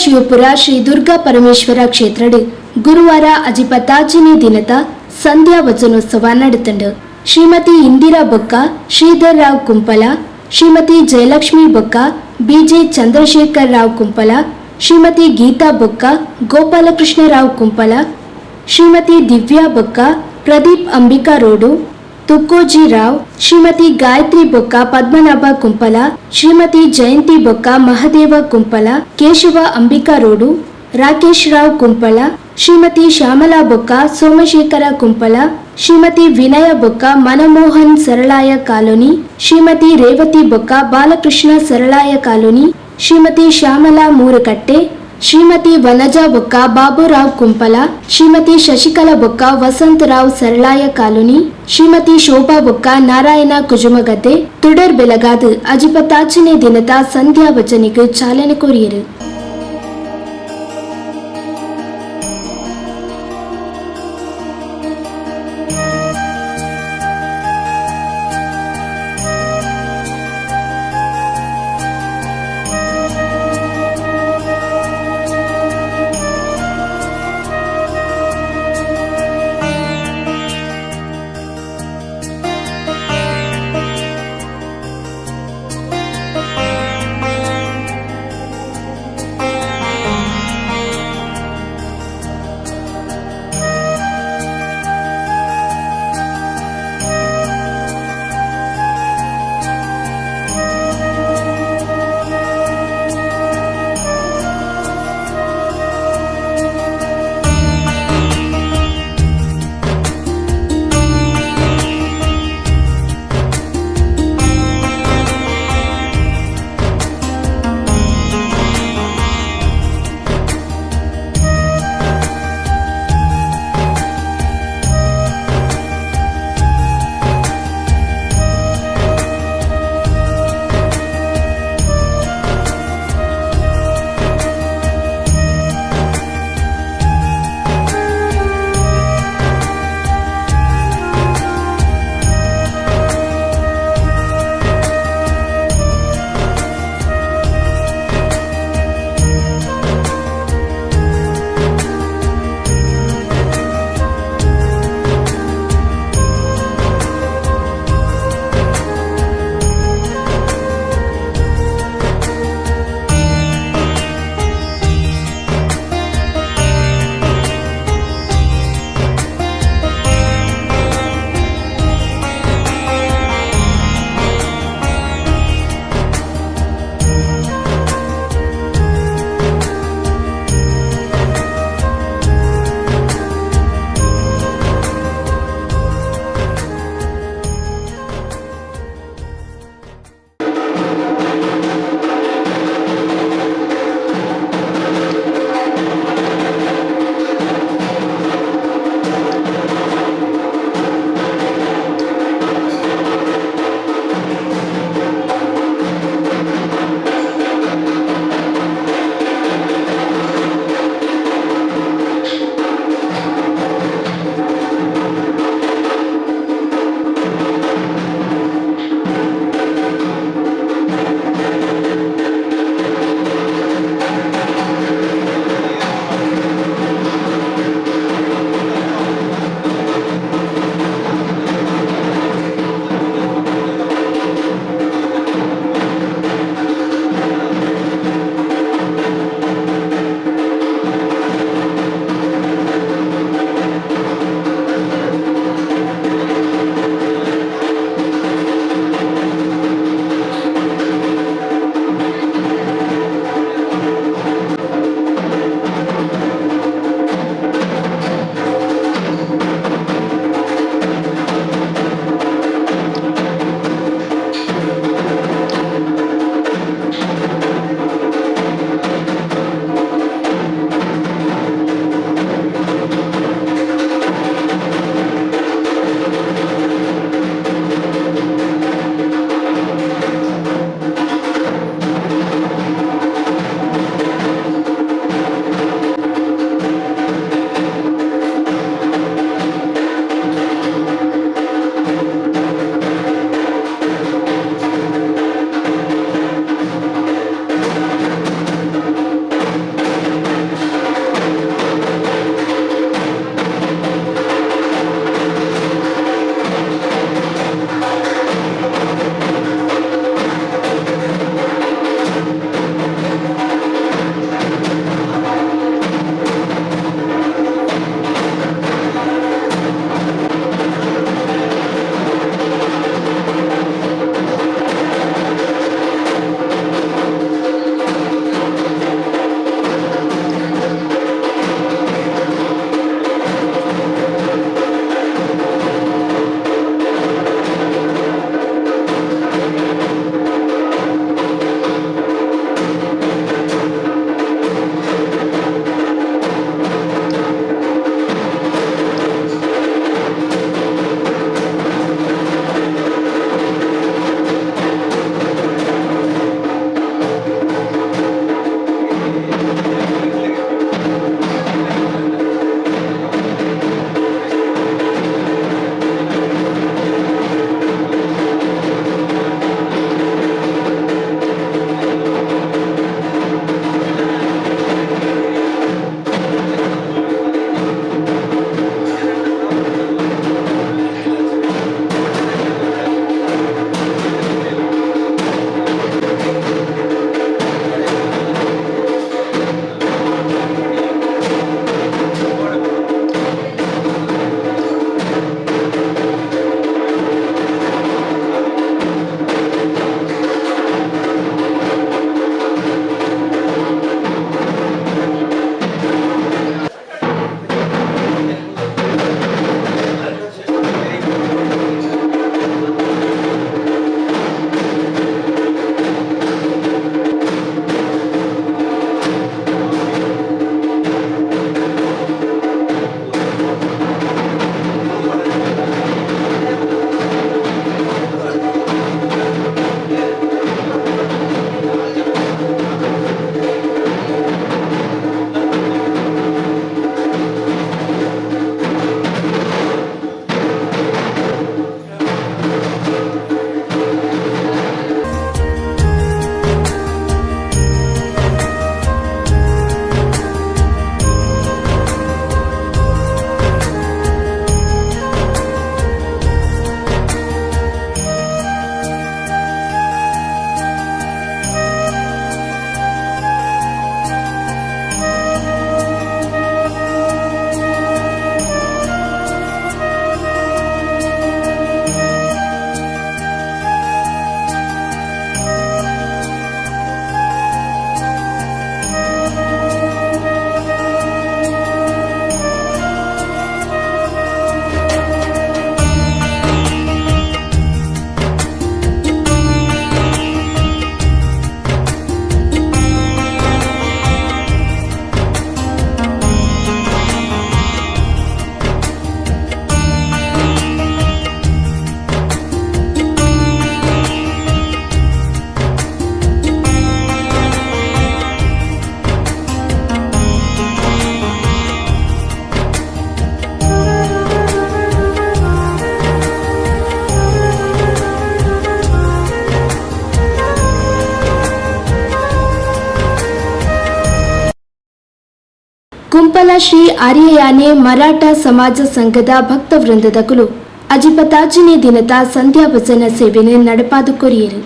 ಶಿವಪುರ ಶ್ರೀ ದುರ್ಗಾ ಪರಮೇಶ್ವರ ಕ್ಷೇತ್ರಡು ಗುರುವಾರ ಅಜಿಪತಾಜಿನಿ ದಿನದ ಸಂಧ್ಯಾ ವಚನೋತ್ಸವ ನಡೆತಂಡು. ಶ್ರೀಮತಿ ಇಂದಿರಾ ಬೊಕ್ಕ, ಶ್ರೀಧರ್ ರಾವ್ ಕುಂಪಲ, ಶ್ರೀಮತಿ ಜಯಲಕ್ಷ್ಮಿ ಬೊಕ್ಕ, ಬಿಜೆ ಚಂದ್ರಶೇಖರ್ ರಾವ್ ಕುಂಪಲ, ಶ್ರೀಮತಿ ಗೀತಾ ಬೊಕ್ಕ, ಗೋಪಾಲಕೃಷ್ಣ ರಾವ್ ಕುಂಪಲ, ಶ್ರೀಮತಿ ದಿವ್ಯಾ ಬೊಕ್ಕ, ಪ್ರದೀಪ್ ಅಂಬಿಕಾ ರೋಡು, ತುಕ್ಕೋಜಿ ರಾವ್, ಶ್ರೀಮತಿ ಗಾಯತ್ರಿ ಬೊಕ್ಕ, ಪದ್ಮನಾಭ ಕುಂಪಲ, ಶ್ರೀಮತಿ ಜಯಂತಿ ಬೊಕ್ಕ, ಮಹದೇವ ಕುಂಪಲ, ಕೇಶವ ಅಂಬಿಕಾ ರೋಡು, ರಾಕೇಶ್ ರಾವ್ ಕುಂಪಲ, ಶ್ರೀಮತಿ ಶ್ಯಾಮಲಾ ಬೊಕ್ಕ, ಸೋಮಶೇಖರ ಕುಂಪಲ, ಶ್ರೀಮತಿ ವಿನಯ ಬೊಕ್ಕ, ಮನಮೋಹನ್ ಸರಳಾಯ ಕಾಲೋನಿ, ಶ್ರೀಮತಿ ರೇವತಿ ಬೊಕ್ಕ, ಬಾಲಕೃಷ್ಣ ಸರಳಾಯ ಕಾಲೋನಿ, ಶ್ರೀಮತಿ ಶ್ಯಾಮಲಾ ಮೂರಕಟ್ಟೆ, ಶ್ರೀಮತಿ ವನಜಾ ಬೊಕ್ಕ, ಬಾಬುರಾವ್ ಕುಂಪಲ, ಶ್ರೀಮತಿ ಶಶಿಕಲಾ ಬೊಕ್ಕ, ವಸಂತರಾವ್ ಸರಳಾಯ ಕಾಲೋನಿ, ಶ್ರೀಮತಿ ಶೋಭಾ ಬೊಕ್ಕ, ನಾರಾಯಣ ಕುಜುಮಗದ್ದೆ ತುಡರ್ ಬೆಲಗಾದು ಅಜಿಪತಾಚನೆ ದಿನದ ಸಂಧ್ಯಾ ವಚನಿಗೆ ಚಾಲನೆ ಕೊರಿಯರು. ಕುಂಪಲ ಶ್ರೀ ಆರ್ಯಯಾನೆ ಮರಾಠ ಸಮಾಜ ಸಂಘದ ಭಕ್ತವೃಂದದಗಳು ಅಜಿಪತಾಜಿನಿ ದಿನದ ಸಂಧ್ಯಾ ಭಜನ ಸೇವೆನೆ ನಡೆಪಾದು ಕೊರಿಯರು.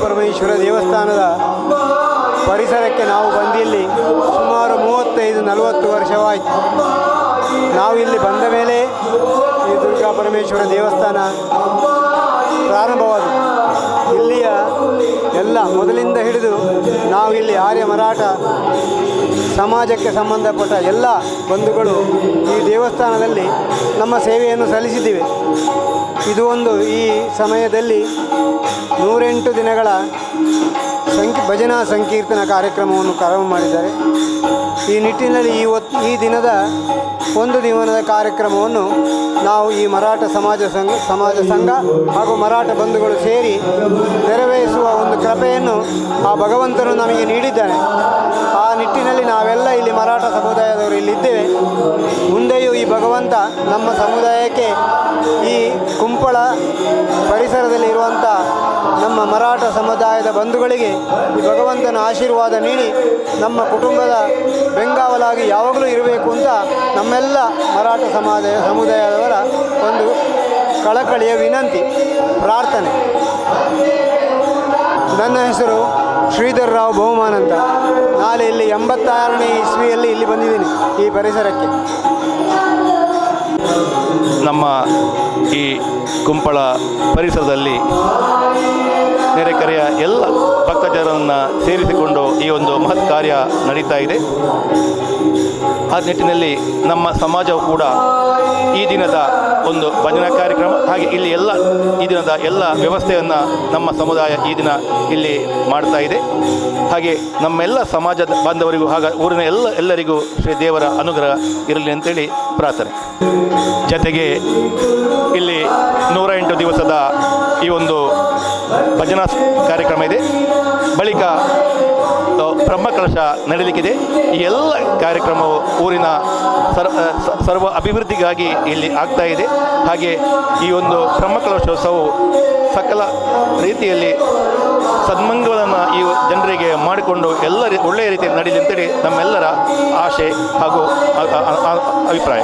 ಪರಮೇಶ್ವರ ದೇವಸ್ಥಾನದ ಪರಿಸರಕ್ಕೆ ನಾವು ಬಂದಿಲ್ಲಿ ಸುಮಾರು 35-40 ವರ್ಷವಾಯಿತು. ನಾವು ಇಲ್ಲಿ ಬಂದ ಮೇಲೆ ಈ ದುರ್ಗಾ ಪರಮೇಶ್ವರ ದೇವಸ್ಥಾನ ಪ್ರಾರಂಭವಾದದ್ದು. ಇಲ್ಲಿಯ ಎಲ್ಲ ಮೊದಲಿಂದ ಹಿಡಿದು ನಾವು ಇಲ್ಲಿ ಆರ್ಯ ಮರಾಠ ಸಮಾಜಕ್ಕೆ ಸಂಬಂಧಪಟ್ಟ ಎಲ್ಲ ಬಂಧುಗಳು ಈ ದೇವಸ್ಥಾನದಲ್ಲಿ ನಮ್ಮ ಸೇವೆಯನ್ನು ಸಲ್ಲಿಸಿದ್ದೇವೆ. ಇದು ಒಂದು ಈ ಸಮಯದಲ್ಲಿ 108 ದಿನಗಳ ಭಜನಾ ಸಂಕೀರ್ತನ ಕಾರ್ಯಕ್ರಮವನ್ನು ಪ್ರಾರಂಭ ಮಾಡಿದ್ದಾರೆ. ಈ ನಿಟ್ಟಿನಲ್ಲಿ ಈ ದಿನದ ಒಂದು ದಿನದ ಕಾರ್ಯಕ್ರಮವನ್ನು ನಾವು ಈ ಮರಾಠ ಸಮಾಜ ಸಂಘ ಹಾಗೂ ಮರಾಠ ಬಂಧುಗಳು ಸೇರಿ ನೆರವೇರಿಸುವ ಒಂದು ಕೃಪೆಯನ್ನು ಆ ಭಗವಂತನು ನಮಗೆ ನೀಡಿದ್ದಾನೆ. ಆ ನಿಟ್ಟಿನಲ್ಲಿ ನಾವೆಲ್ಲ ಇಲ್ಲಿ ಮರಾಠ ಸಮುದಾಯದವರು ಇಲ್ಲಿದ್ದೇವೆ. ಮುಂದೆಯೂ ಈ ಭಗವಂತ ನಮ್ಮ ಸಮುದಾಯಕ್ಕೆ ಈ ಕುಂಪಳ ಪರಿಸರದಲ್ಲಿರುವಂಥ ನಮ್ಮ ಮರಾಠ ಸಮುದಾಯದ ಬಂಧುಗಳಿಗೆ ಈ ಭಗವಂತನ ಆಶೀರ್ವಾದ ನೀಡಿ ನಮ್ಮ ಕುಟುಂಬದ ಬೆಂಗಾವಲಾಗಿ ಯಾವಾಗಲೂ ಇರಬೇಕು ಅಂತ ನಮ್ಮೆಲ್ಲ ಮರಾಠ ಸಮುದಾಯದವರ ಒಂದು ಕಳಕಳಿಯ ವಿನಂತಿ, ಪ್ರಾರ್ಥನೆ. ನನ್ನ ಹೆಸರು ಶ್ರೀಧರ್ ರಾವ್ ಬಹುಮಾನ್ ಅಂತ. ನಾಳೆ ಇಲ್ಲಿ 86ನೇ ಇಸ್ವಿಯಲ್ಲಿ ಇಲ್ಲಿ ಬಂದಿದ್ದೀನಿ ಈ ಪರಿಸರಕ್ಕೆ. ನಮ್ಮ ಈ ಕುಂಪಳ ಪರಿಸರದಲ್ಲಿ ನೆರೆಕರೆಯ ಎಲ್ಲ ಭಕ್ತಜನರನ್ನು ಸೇರಿಸಿಕೊಂಡು ಈ ಒಂದು ಮಹತ್ ಕಾರ್ಯ ನಡೀತಾ ಇದೆ. ಆ ನಿಟ್ಟಿನಲ್ಲಿ ನಮ್ಮ ಸಮಾಜವು ಕೂಡ ಈ ದಿನದ ಒಂದು ಭಜನಾ ಕಾರ್ಯಕ್ರಮ. ಹಾಗೆ ಇಲ್ಲಿ ಈ ದಿನದ ಎಲ್ಲ ವ್ಯವಸ್ಥೆಯನ್ನು ನಮ್ಮ ಸಮುದಾಯ ಈ ದಿನ ಇಲ್ಲಿ ಮಾಡ್ತಾ ಇದೆ. ಹಾಗೆ ನಮ್ಮೆಲ್ಲ ಸಮಾಜದ ಬಾಂಧವರಿಗೂ ಹಾಗೂ ಊರಿನ ಎಲ್ಲರಿಗೂ ಶ್ರೀ ದೇವರ ಅನುಗ್ರಹ ಇರಲಿ ಅಂತೇಳಿ ಪ್ರಾರ್ಥನೆ. ಜೊತೆಗೆ ಇಲ್ಲಿ 108 ದಿವಸದ ಈ ಒಂದು ಭಜನಾ ಕಾರ್ಯಕ್ರಮ ಇದೆ. ಬಳಿಕ ಬ್ರಹ್ಮಕಲಶ ನಡೆಯಲಿಕ್ಕಿದೆ. ಈ ಎಲ್ಲ ಕಾರ್ಯಕ್ರಮವು ಊರಿನ ಸರ್ವ ಅಭಿವೃದ್ಧಿಗಾಗಿ ಇಲ್ಲಿ ಆಗ್ತಾ ಇದೆ. ಹಾಗೆ ಈ ಒಂದು ಬ್ರಹ್ಮಕಲಶೋತ್ಸವವು ಸಕಲ ರೀತಿಯಲ್ಲಿ ಸನ್ಮಂಗಲವನ್ನು ಈ ಜನರಿಗೆ ಮಾಡಿಕೊಂಡು ಒಳ್ಳೆಯ ರೀತಿಯಲ್ಲಿ ನಡೆಯಲಿ ಅಂತೇಳಿ ನಮ್ಮೆಲ್ಲರ ಆಶೆ ಹಾಗೂ ಅಭಿಪ್ರಾಯ.